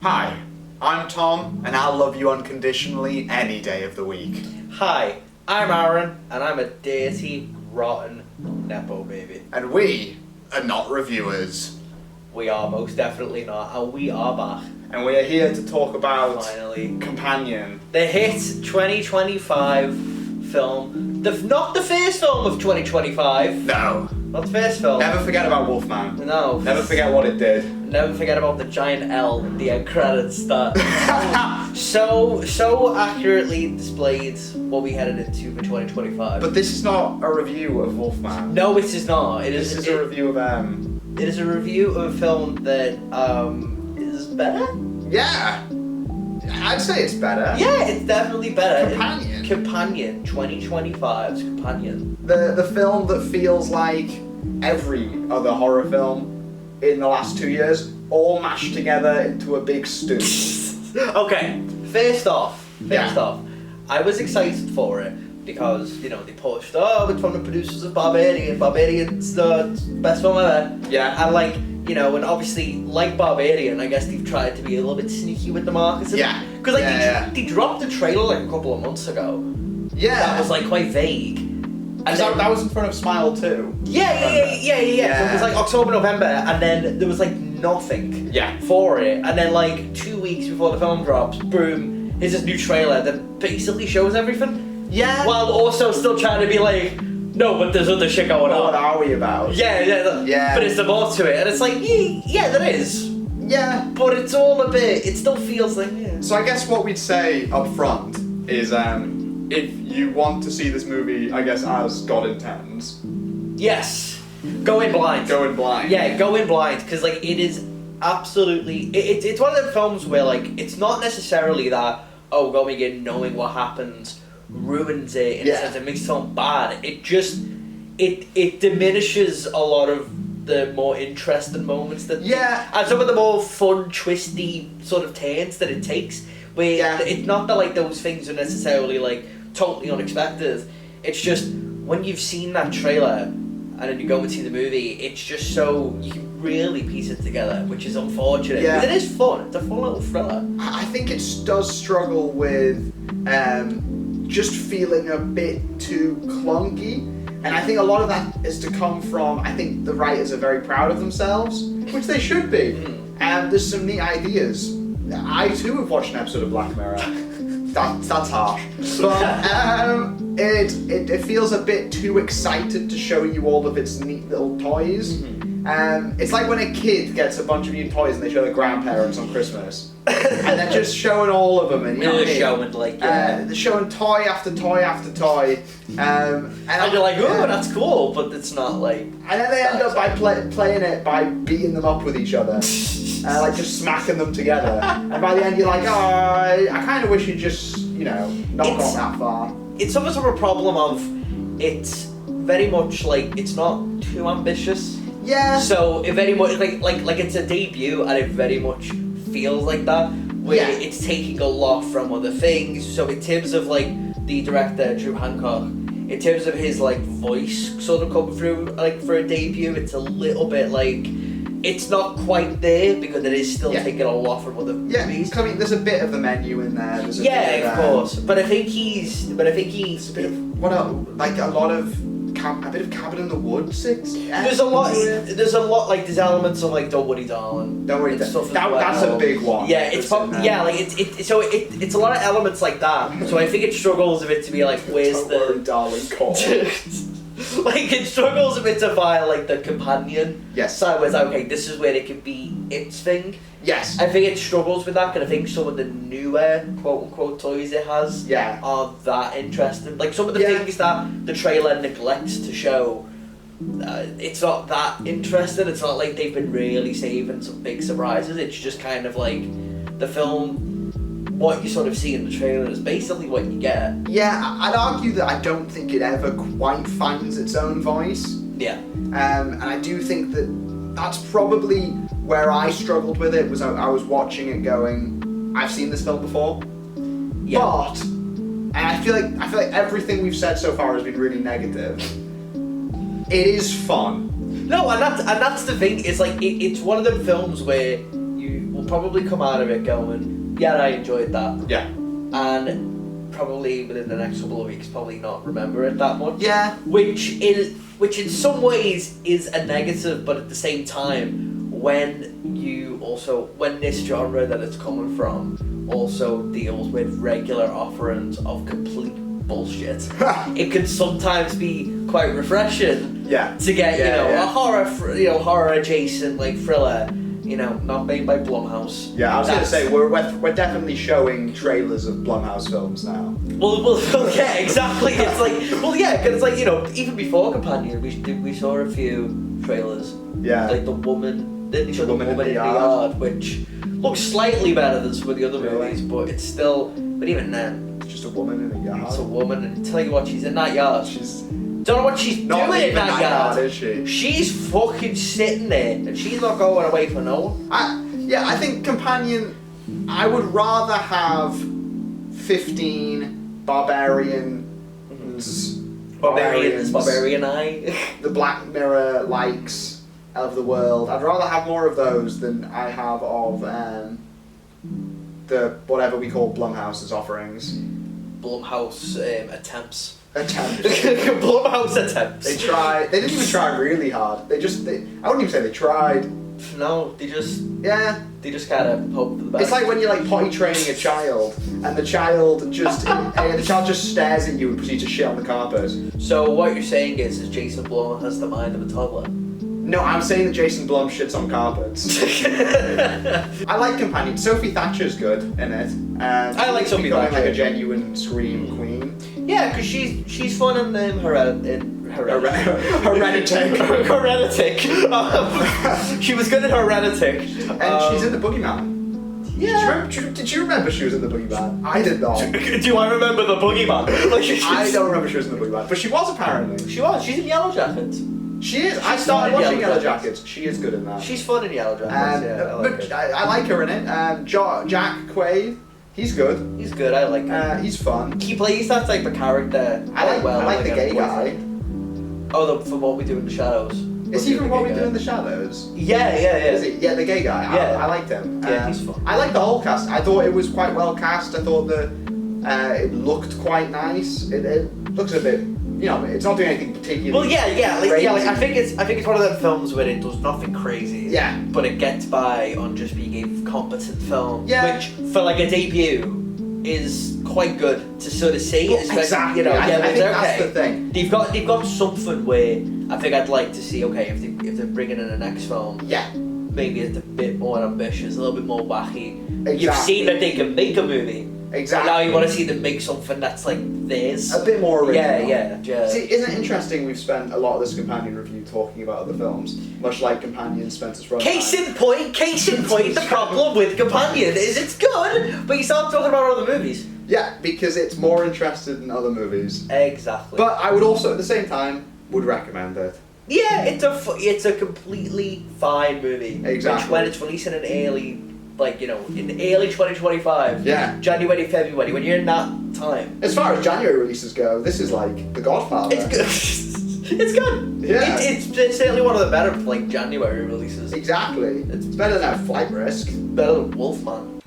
Hi, I'm Tom, and I'll love you unconditionally any day of the week. Hi, I'm Aaron, and I'm a dirty, rotten Nepo baby. And we are not reviewers. We are most definitely not, and we are back. And we are here to talk about Finally. Companion. The hit 2025 film. Not the first film of 2025. No. Not the first film. Never forget about Wolfman. No. Never forget what it did. Never forget about the giant L in the end credits that so accurately displayed what we headed into for 2025. But this is not a review of Wolfman. No, it is not. This is a review of It is a review of a film that is better. Yeah, I'd say it's better. Yeah, it's definitely better. Companion. Companion, 2025's Companion. The film that feels like every other horror film in the last 2 years, all mashed together into a big stew. Okay, first off, I was excited for it because, they pushed, it's from the producers of Barbarian. Barbarian's the best film ever. Yeah. And and obviously, like Barbarian, I guess they've tried to be a little bit sneaky with the marketing. Yeah. Because they dropped the trailer like a couple of months ago. Yeah. That was like quite vague. And that was in front of Smile 2. Yeah. So it was like October, November, and then there was like nothing for it. And then like 2 weeks before the film drops, boom, here's this new trailer that basically shows everything. Yeah. While also still trying to be like, no, but there's other shit going on. What are we about? Yeah. But it's the more to it. And it's like, yeah, there is. Yeah. But it's all a bit, it still feels like, yeah. So I guess what we'd say up front is if you want to see this movie, I guess, as God intends. Yes. Go in blind. Go in blind. Yeah, go in blind, because like it is absolutely. It's one of the films where like it's not necessarily that going in knowing what happens ruins it in a sense it makes the film bad. It just it diminishes a lot of the more interesting moments that and some of the more fun, twisty sort of turns that it takes. Where it's not that like those things are necessarily like totally unexpected. It's just when you've seen that trailer and then you go and see the movie, it's just so you can really piece it together, which is unfortunate. Yeah. Because it is fun. It's a fun little thriller. I think it does struggle with just feeling a bit too clunky. And I think a lot of that is to come from, I think the writers are very proud of themselves, which they should be. There's some neat ideas. I too have watched an episode of Black Mirror. That's harsh. But it feels a bit too excited to show you all of its neat little toys. It's like when a kid gets a bunch of new toys and they show their grandparents on Christmas. And they're just showing all of them. And They're showing like they're showing toy after toy after toy. And you're like, oh, that's cool, but it's not like. And then they end up by playing it by beating them up with each other. Like just smacking them together. And by the end you're like, I kind of wish you'd just, not gone that far. It's almost of a problem of it's very much like it's not too ambitious. Yeah. So it very much like it's a debut and it very much feels like that. Where it's taking a lot from other things. So in terms of like the director Drew Hancock, in terms of his like voice sort of coming through like for a debut, it's a little bit like it's not quite there because it is still taking a lot from other movies. I mean, there's a bit of the menu in there. There's a bit of, of course. But I think he's. a bit of a bit of Cabin in the Woods. There's a lot. There's elements of like Don't Worry, Darling. Don't Worry, stuff. That's a big one. Yeah, it's probably it's a lot of elements like that. So I think it struggles a bit to be like, where's Don't Worry, Darling, call. Like it struggles a bit to find like the companion. Yes. So it's okay. This is where it can be its thing. Yes. I think it struggles with that, and I think some of the newer quote unquote toys it has are that interesting. Like some of the things that the trailer neglects to show, it's not that interesting. It's not like they've been really saving some big surprises. It's just kind of like the film. What you sort of see in the trailer is basically what you get. Yeah, I'd argue that I don't think it ever quite finds its own voice. Yeah. And I do think that that's probably where I struggled with it. Was I was watching it going, I've seen this film before. Yeah. But, and I feel like everything we've said so far has been really negative. It is fun. No, and that's the thing. It's like it's one of them films where you will probably come out of it going, yeah, I enjoyed that. Yeah. And probably within the next couple of weeks, probably not remember it that much. Yeah. Which in some ways is a negative, but at the same time, when this genre that it's coming from also deals with regular offerings of complete bullshit, it can sometimes be quite refreshing. Yeah. To get a horror adjacent like thriller, not made by Blumhouse. Yeah, I was going to say we're definitely showing trailers of Blumhouse films now. Well, yeah, exactly. It's like, because even before Companion, we saw a few trailers. Yeah. Like the woman, didn't show the woman in the yard, which looks slightly better than some of the other movies, but it's still. But even then, it's just a woman in a yard. It's a woman, and tell you what, she's in that yard. Don't know what she's not doing in that yard. Is she? She's fucking sitting there, and she's not going away for no one. I think Companion. I would rather have 15 barbarians. Barbarian Eye. The Black Mirror likes of the world. I'd rather have more of those than I have of the whatever we call Blumhouse's offerings. Blumhouse attempts. Blumhouse attempts. They didn't even try really hard. I wouldn't even say they tried. No, they just kind of hope for the best. It's like when you're like potty training a child, and the child just stares at you and proceeds to shit on the carpet. So what you're saying is Jason Blum has the mind of a toddler? No, I'm saying that Jason Blum shits on carpets. I like Companion. Sophie Thatcher's good in it. I like Sophie Thatcher. Like a genuine scream queen. Yeah, because she's fun in Heretic. She was good at Heretic. And she's in The Boogeyman. Yeah. Did you remember she was in The Boogeyman? I did not. Do I remember The Boogeyman? I don't remember she was in The Boogeyman, but she was apparently. She was. She's in Yellow Jackets. She is. I started watching Yellow Jackets. She is good in that. She's fun in Yellow Jackets. I like her in it. Jack Quaid. He's good. He's good. I like him. He's fun. He plays that type of character. I like the gay guy. From What We Do in the Shadows. Is he from What We Do in the Shadows? Yeah. Is he? Yeah, the gay guy. Yeah. I liked him. Yeah, he's fun. I liked the whole cast. I thought it was quite well cast. I thought that it looked quite nice. It looks a bit. It's not doing anything particularly. Well, I think it's one of them films where it does nothing crazy. Yeah. But it gets by on just being a competent film. Yeah. Which for like a debut is quite good to sort of see. Well, exactly. I think that's the thing. They've got something where I think I'd like to see. Okay, if they're bringing in a next film. Yeah. Maybe it's a bit more ambitious, a little bit more wacky. Exactly. You've seen that they can make a movie. Exactly. And now you want to see them make something that's like theirs. A bit more original. Yeah. See, isn't it interesting we've spent a lot of this Companion review talking about other films, much like Companion spent its run. Case in point, the problem with Companion is it's good, but you start talking about other movies. Yeah, because it's more interested in other movies. Exactly. But I would also, at the same time, would recommend it. Yeah, it's a completely fine movie. Exactly. Which when it's releasing in early 2025. Yeah. January, February, when you're in that time. As far as January releases go, this is like The Godfather. It's good. It's good. Yeah. It's certainly one of the better January releases. Exactly. It's better than Flight Risk. Better than Wolfman.